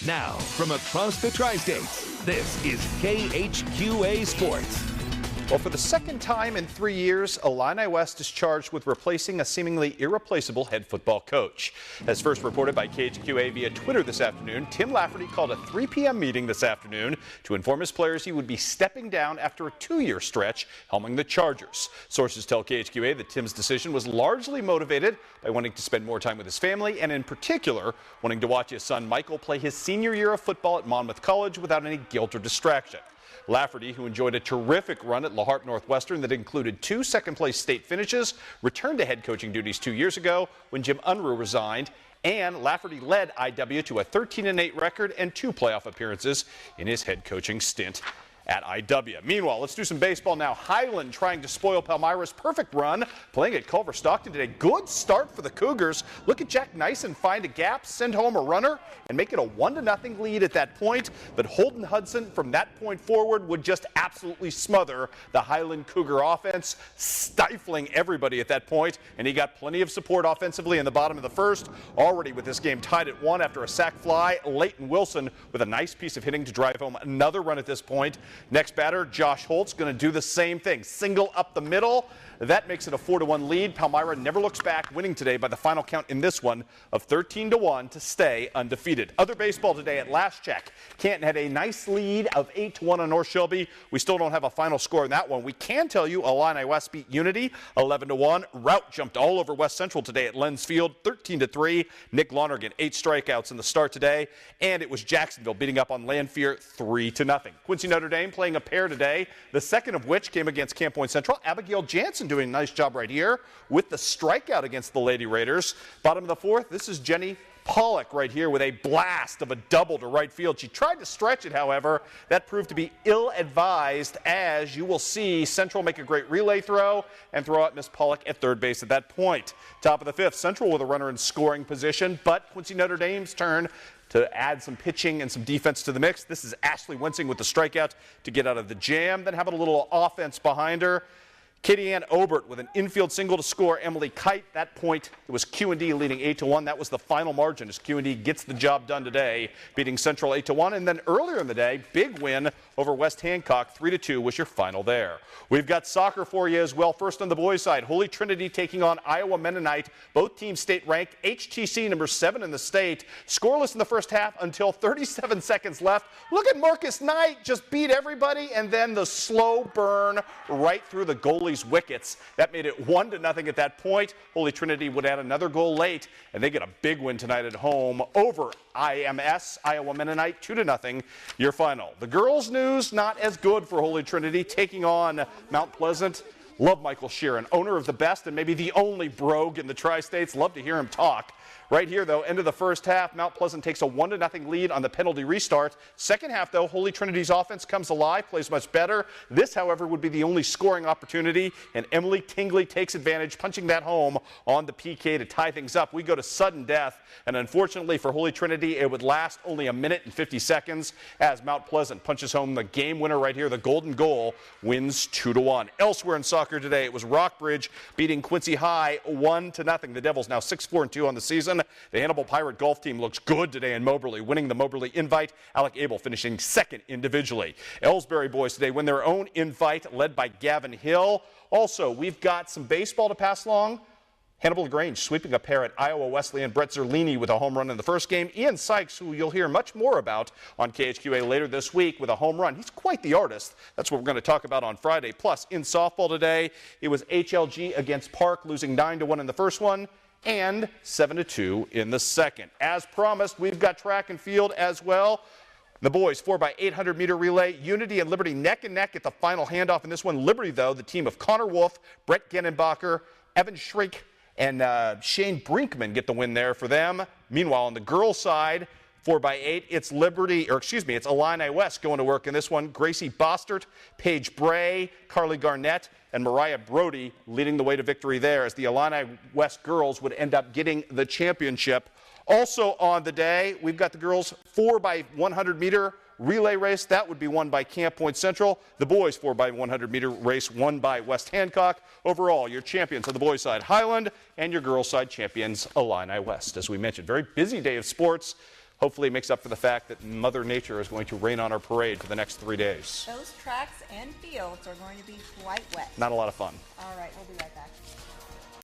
Now, from across the Tri-States, this is KHQA Sports. Well, for the second time in 3 years, Illini West is charged with replacing a seemingly irreplaceable head football coach. As first reported by KHQA via Twitter this afternoon, Tim Lafferty called a 3 p.m. meeting this afternoon to inform his players he would be stepping down after a 2-year stretch helming the Chargers. Sources tell KHQA that Tim's decision was largely motivated by wanting to spend more time with his family and, in particular, wanting to watch his son Michael play his senior year of football at Monmouth College without any guilt or distraction. Lafferty, who enjoyed a terrific run at La Harpe Northwestern that included 2 second-place state finishes, returned to head coaching duties 2 years ago when Jim Unruh resigned, and Lafferty led IW to a 13-8 record and 2 playoff appearances in his head coaching stint at IW. Meanwhile, let's do some baseball now. Highland trying to spoil Palmyra's perfect run, playing at Culver Stockton today. Good start for the Cougars. Look at Jack Nyson find a gap, send home a runner, and make it a 1-0 lead at that point. But Holden Hudson from that point forward would just absolutely smother the Highland Cougar offense, stifling everybody at that point. And he got plenty of support offensively in the bottom of the first. Already with this game tied at 1 after a sac fly, Leighton Wilson with a nice piece of hitting to drive home another run at this point. Next batter, Josh Holtz, going to do the same thing. Single up the middle. That makes it a 4-1 lead. Palmyra never looks back, winning today by the final count in this one of 13-1 to stay undefeated. Other baseball today at last check. Canton had a nice lead of 8-1 on North Shelby. We still don't have a final score in that one. We can tell you Illini West beat Unity 11-1. Rout jumped all over West Central today at Lenz Field 13-3. Nick Lonergan 8 strikeouts in the start today. And it was Jacksonville beating up on Lanphier 3-0. Quincy Notre Dame playing a pair today, the second of which came against Camp Point Central. Abigail Jansen doing a nice job right here with the strikeout against the Lady Raiders. Bottom of the fourth, this is Jenny Pollock right here with a blast of a double to right field. She tried to stretch it, however. That proved to be ill-advised, as you will see Central make a great relay throw and throw out Miss Pollock at third base at that point. Top of the fifth, Central with a runner in scoring position, but Quincy Notre Dame's turn to add some pitching and some defense to the mix. This is Ashley Wensing with the strikeout to get out of the jam. Then having a little offense behind her. Katie Ann Obert with an infield single to score Emily Kite. That point, it was Q&D leading 8-1. That was the final margin as Q&D gets the job done today, beating Central 8-1. And then earlier in the day, big win over West Hancock, 3-2 was your final there. We've got soccer for you as well. First on the boys' side, Holy Trinity taking on Iowa Mennonite. Both teams state ranked, HTC number 7 in the state. Scoreless in the first half until 37 seconds left. Look at Marcus Knight just beat everybody, and then the slow burn right through the goalie wickets. That made it 1-0 at that point. Holy Trinity would add another goal late, and they get a big win tonight at home over IMS, Iowa Mennonite, 2-0, your final. The girls' news, not as good for Holy Trinity, taking on Mount Pleasant. Love Michael Sheeran, owner of the best and maybe the only brogue in the Tri-States. Love to hear him talk. Right here, though, end of the first half, Mount Pleasant takes a 1-0 lead on the penalty restart. Second half, though, Holy Trinity's offense comes alive, plays much better. This, however, would be the only scoring opportunity, and Emily Tingley takes advantage, punching that home on the PK to tie things up. We go to sudden death, and unfortunately for Holy Trinity, it would last only 1 minute and 50 seconds as Mount Pleasant punches home the game winner right here. The golden goal wins 2-1. Elsewhere in soccer today, it was Rockbridge beating Quincy High 1-0. The Devils now 6-4-2 on the season. The Hannibal Pirate golf team looks good today in Moberly, winning the Moberly Invite. Alec Abel finishing second individually. Ellsbury boys today win their own invite, led by Gavin Hill. Also, we've got some baseball to pass along. Hannibal LaGrange sweeping a pair at Iowa Wesleyan. Brett Zerlini with a home run in the first game. Ian Sykes, who you'll hear much more about on KHQA later this week, with a home run. He's quite the artist. That's what we're going to talk about on Friday. Plus, in softball today, it was HLG against Park, losing 9-1 in the first one and 7-2 in the second. As promised, we've got track and field as well. The boys 4x800 meter relay, Unity and Liberty neck and neck at the final handoff in this one. Liberty, though, the team of Connor Wolf, Brett Genenbacher, Evan Shrink, and Shane Brinkman get the win there for them. Meanwhile, on the girls' side, 4x8, it's it's Illini West going to work in this one. Gracie Bostert, Paige Bray, Carly Garnett, and Mariah Brody leading the way to victory there, as the Illini West girls would end up getting the championship. Also on the day, we've got the girls 4x100 meter relay race. That would be won by Camp Point Central. The boys 4x100 meter race won by West Hancock. Overall, your champions on the boys' side, Highland, and your girls' side champions, Illini West. As we mentioned, very busy day of sports. hopefully it makes up for the fact that Mother Nature is going to rain on our parade for the next 3 days. Those tracks and fields are going to be quite wet. Not a lot of fun. All right, we'll be right back.